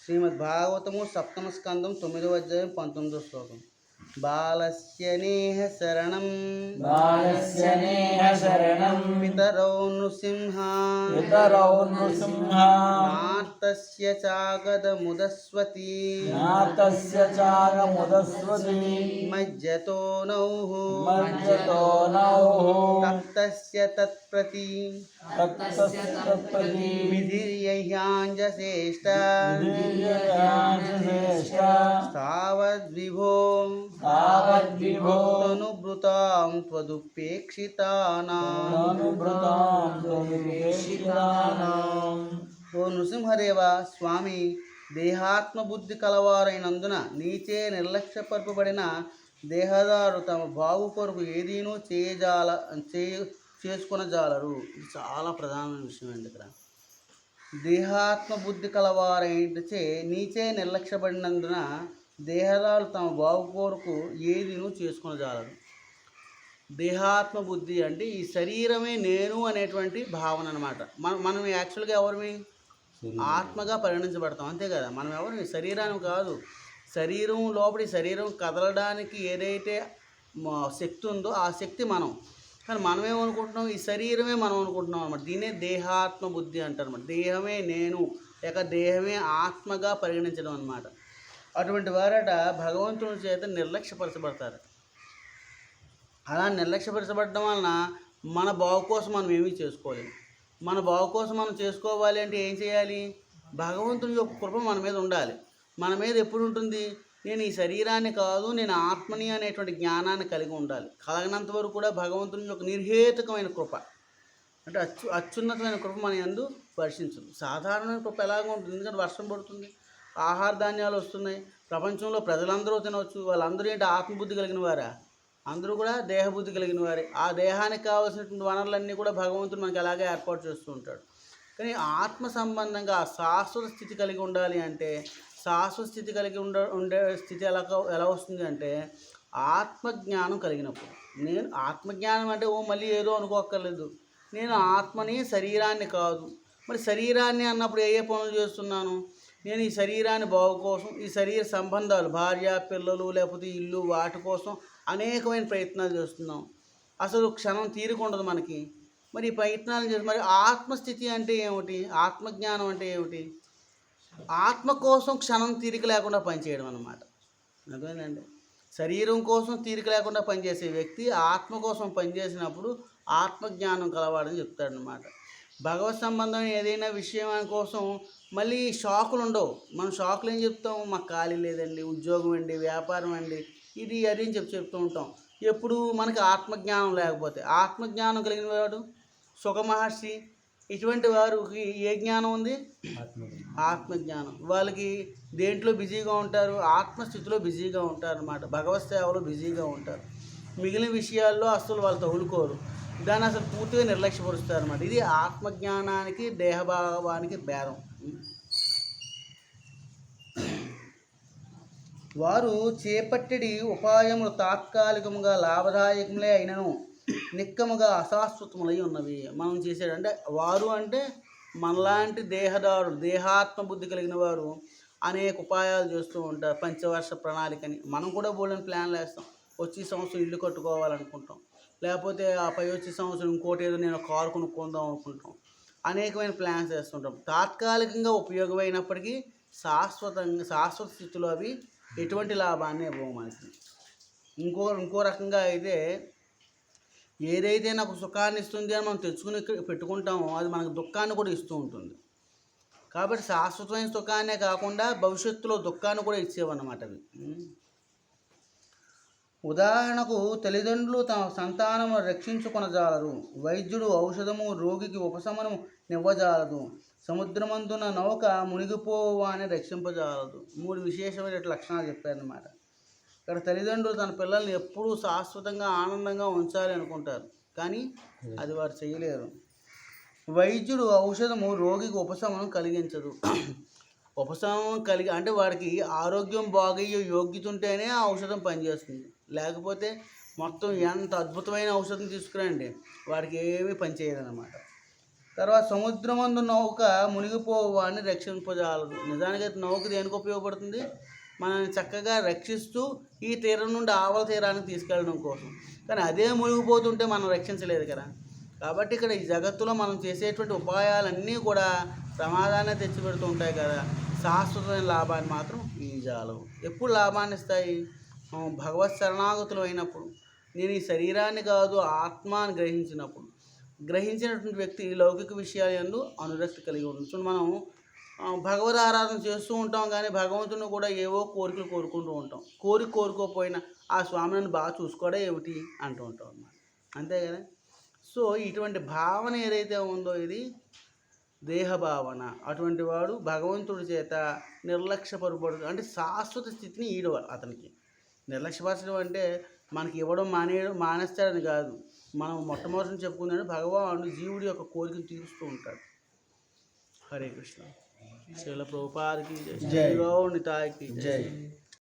శ్రీమద్భాగవతము సప్తమ స్కందం 9వ అధ్యాయం 19వ శ్లోకం. బాలస్య నేహ శరణం పితరౌ నృసింహ నార్తస్య చాగదముదస్వతి మజ్జతో నౌః తక్తస్య తత్ప్రతి విధిర్యహ్యాంజసేష్ట తావద్విభో తనుభృతాం త్వదుపేక్షితానాం. ఓ నృసింహదేవ స్వామి, దేహాత్మబుద్ధి కలవారైనందున నీచే నిర్లక్ష్యపరపబడిన దేహదారు తమ బాగు కొరకు ఏదీనూ చేసుకొనజాలరు. ఇది చాలా ప్రధానమైన విషయం అండి. ఇక్కడ దేహాత్మబుద్ధి కలవారైనచే నీచే నిర్లక్ష్యపడినందున దేహదారు తమ బాగు కొరకు ఏదీనూ చేసుకొనజాలరు. దేహాత్మ బుద్ధి అంటే ఈ శరీరమే నేను అనేటువంటి భావన అనమాట. మనం యాక్చువల్గా ఎవరిమి ఆత్మగా పరిగణించబడతాం, అంతే కదా. మనం ఎవరిమి శరీరాన్ని కాదు. శరీరం లోపలి శరీరం కదలడానికి ఏదైతే శక్తి ఉందో ఆ శక్తి మనం. కానీ మనమేమనుకుంటున్నాం, ఈ శరీరమే మనం అనుకుంటున్నాం అనమాట. దీన్నే దేహాత్మ బుద్ధి అంటారు అనమాట. దేహమే నేను లేక దేహమే ఆత్మగా పరిగణించడం అనమాట. అటువంటి వారట భగవంతుని చేత నిర్లక్ష్యపరచబడతారు. అలా నిర్లక్ష్యపరచబడడం వలన మన బాగు కోసం మనం ఏమీ చేసుకోలేము. మన బాగు కోసం మనం చేసుకోవాలి అంటే ఏం చేయాలి? భగవంతుని యొక్క కృప మన మీద ఉండాలి. మన మీద ఎప్పుడు ఉంటుంది? నేను ఈ శరీరాన్ని కాదు, నేను ఆత్మని అనేటువంటి జ్ఞానాన్ని కలిగి ఉండాలి. కలగనంత వరకు కూడా భగవంతుని యొక్క నిర్హేతుకమైన కృప అంటే అత్యున్నతమైన కృప మన యందు వర్షించదు. సాధారణమైన కృప ఎలాగ ఉంటుంది? ఎందుకంటే వర్షం పడుతుంది, ఆహార ధాన్యాలు వస్తున్నాయి, ప్రపంచంలో ప్రజలందరూ తినవచ్చు. వాళ్ళందరూ ఏంటి? ఆత్మబుద్ధి కలిగిన వారా? అందరూ కూడా దేహబుద్ధి కలిగిన వారే. ఆ దేహానికి కావాల్సినటువంటి వనరులన్నీ కూడా భగవంతుడు మనకి అలాగే ఏర్పాటు చేస్తూ ఉంటాడు. కానీ ఆత్మ సంబంధంగా శాశ్వత స్థితి కలిగి ఉండాలి అంటే, శాశ్వత స్థితి కలిగి ఉండే స్థితి ఎలా వస్తుంది అంటే ఆత్మజ్ఞానం కలిగినప్పుడు. నేను ఆత్మజ్ఞానం అంటే మళ్ళీ ఏదో అనుకోక్కర్లేదు. నేను ఆత్మని, శరీరాన్ని కాదు. మరి శరీరాన్ని అన్నప్పుడు ఏ పనులు చేస్తున్నాను? నేను ఈ శరీరాన్ని బాగు కోసం, ఈ శరీర సంబంధాలు, భార్య పిల్లలు లేకపోతే ఇల్లు, వాటి కోసం అనేకమైన ప్రయత్నాలు చేస్తున్నాం. అసలు క్షణం తీరికుండదు మనకి. మరి ఈ ప్రయత్నాలు చేసి మరి ఆత్మస్థితి అంటే ఏమిటి? ఆత్మజ్ఞానం అంటే ఏమిటి? ఆత్మ కోసం క్షణం తీరిక లేకుండా పనిచేయడం అన్నమాట. అదేనండి. శరీరం కోసం తీరిక లేకుండా పనిచేసే వ్యక్తి ఆత్మ కోసం పనిచేసినప్పుడు ఆత్మజ్ఞానం కలవాడని చెప్తాడనమాట. భగవత్ సంబంధం ఏదైనా విషయం కోసం మళ్ళీ షాకులు ఉండవు. మనం షాకులు ఏం చెప్తాం? మాకు ఖాళీ లేదండి, ఉద్యోగం అండి, వ్యాపారం అండి, ఇది అది అని చెప్తూ ఉంటాం. ఎప్పుడు మనకి ఆత్మజ్ఞానం లేకపోతే. ఆత్మజ్ఞానం కలిగిన వాడు సుఖమహర్షి, ఇటువంటి వారికి ఏ జ్ఞానం ఉంది? ఆత్మజ్ఞానం. వాళ్ళకి దేంట్లో బిజీగా ఉంటారు? ఆత్మస్థితిలో బిజీగా ఉంటారు అన్నమాట. భగవత్ సేవలో బిజీగా ఉంటారు. మిగిలిన విషయాల్లో అసలు వాళ్ళు తగులుకోరు. దాన్ని అసలు పూర్తిగా నిర్లక్ష్యపరుస్తారు అన్నమాట. ఇది ఆత్మజ్ఞానానికి దేహభావానికి భేదం. వారు చేపట్టడి ఉపాయములు తాత్కాలికముగా లాభదాయకములే అయినను నిక్కముగా అశాశ్వతములై ఉన్నవి. మనం చేసేటంటే వారు అంటే మనలాంటి దేహదారులు, దేహాత్మ బుద్ధి కలిగిన వారు అనేక ఉపాయాలు చేస్తూ ఉంటారు. పంచవర్ష ప్రణాళికని మనం కూడా బోల్డెన్ ప్లాన్లు వేస్తాం. వచ్చే సంవత్సరం ఇల్లు కట్టుకోవాలనుకుంటాం, లేకపోతే ఆ పై వచ్చే సంవత్సరం ఇంకోటి ఏదో నేను కారు కొనుక్కుందాం అనుకుంటాం. అనేకమైన ప్లాన్స్ వేస్తుంటాం. తాత్కాలికంగా ఉపయోగమైనప్పటికీ శాశ్వత స్థితిలో అవి ఎటువంటి లాభాన్ని ఇవ్వవు మనకి. ఇంకో రకంగా అయితే ఏదైతే నాకు సుఖాన్ని ఇస్తుంది అని మనం తెచ్చుకుని పెట్టుకుంటామో అది మనకు దుఃఖాన్ని కూడా ఇస్తూ ఉంటుంది. కాబట్టి శాశ్వతమైన సుఖాన్నే కాకుండా భవిష్యత్తులో దుఃఖాన్ని కూడా ఇచ్చేవన్నమాట అవి. ఉదాహరణకు తల్లిదండ్రులు తమ సంతానము రక్షించుకొనజాలరు. వైద్యుడు ఔషధము రోగికి ఉపశమనము నివ్వజాలదు. సముద్రమందున నౌక మునిగిపోవాని రక్షింపజాలదు. 3 విశేషమైన లక్షణాలు చెప్పారన్నమాట. ఇక్కడ తల్లిదండ్రులు తన పిల్లల్ని ఎప్పుడూ శాశ్వతంగా ఆనందంగా ఉంచాలి అనుకుంటారు, కానీ అది వారు చేయలేరు. వైద్యుడు ఔషధము రోగికి ఉపశమనం కలిగించదు. ఉపశమనం అంటే వాడికి ఆరోగ్యం బాగయ్యే యోగ్యత ఉంటేనే ఆ ఔషధం పనిచేస్తుంది. లేకపోతే మొత్తం ఎంత అద్భుతమైన ఔషధం తీసుకురండి, వాడికి ఏమీ పనిచేయదన్నమాట. తర్వాత సముద్రమందు నౌక మునిగిపోవాన్ని రక్షింపజాలదు. నిజానికి అయితే నౌక దేనికి ఉపయోగపడుతుంది? మనల్ని చక్కగా రక్షిస్తూ ఈ తీరం నుండి ఆవల తీరానికి తీసుకెళ్ళడం కోసం. కానీ అదే మునిగిపోతుంటే మనం రక్షించలేదు కదా. కాబట్టి ఇక్కడ ఈ జగత్తులో మనం చేసేటువంటి ఉపాయాలన్నీ కూడా ప్రమాదాన్ని తెచ్చిపెడుతూ ఉంటాయి కదా. శాశ్వతమైన లాభాన్ని మాత్రం ఇవి జాలవు. ఎప్పుడు లాభాన్ని ఇస్తాయి? భగవత్ శరణాగతులు అయినప్పుడు, నేను ఈ శరీరాన్ని కాదు ఆత్మాన్ని గ్రహించినటువంటి వ్యక్తి లౌకిక విషయాలందు అనురక్తి కలిగి ఉంటుంది. మనం భగవద్ ఆరాధన చేస్తూ ఉంటాం, కానీ భగవంతుని కూడా ఏవో కోరికలు కోరుకుంటూ ఉంటాం. కోరుకోకపోయినా ఆ స్వామి నన్ను బాగా చూసుకోవడం ఏమిటి అంటూ ఉంటాం అన్నమాట. అంతే కదా. సో ఇటువంటి భావన ఏదైతే ఉందో ఇది దేహ భావన. అటువంటి వాడు భగవంతుడి చేత నిర్లక్ష్యపరపడు, అంటే శాశ్వత స్థితిని ఈడవాలి. అతనికి నిర్లక్ష్యపరచడం అంటే మనకి ఇవ్వడం మానేస్తాడని కాదు. మనం మొట్టమొదటి చెప్పుకుందంటే భగవానుడు జీవుడి యొక్క కోరికను తీరుస్తూ ఉంటాడు. హరే కృష్ణ. శ్రీల ప్రభుపాదకి జై, గౌర్ నితాయకి జై.